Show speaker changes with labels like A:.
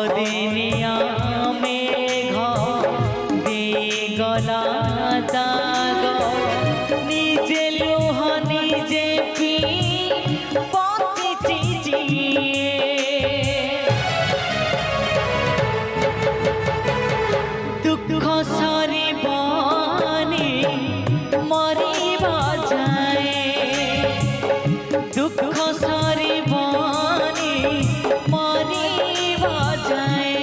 A: দিনিয়া মেঘ দিয়ে গলা দাগ নিজে লুহ নিজে পি পতিছি জিয়ে দুঃখ সরিবনি মরিবা যায় দুঃখ সরিবনি মরিবা যায়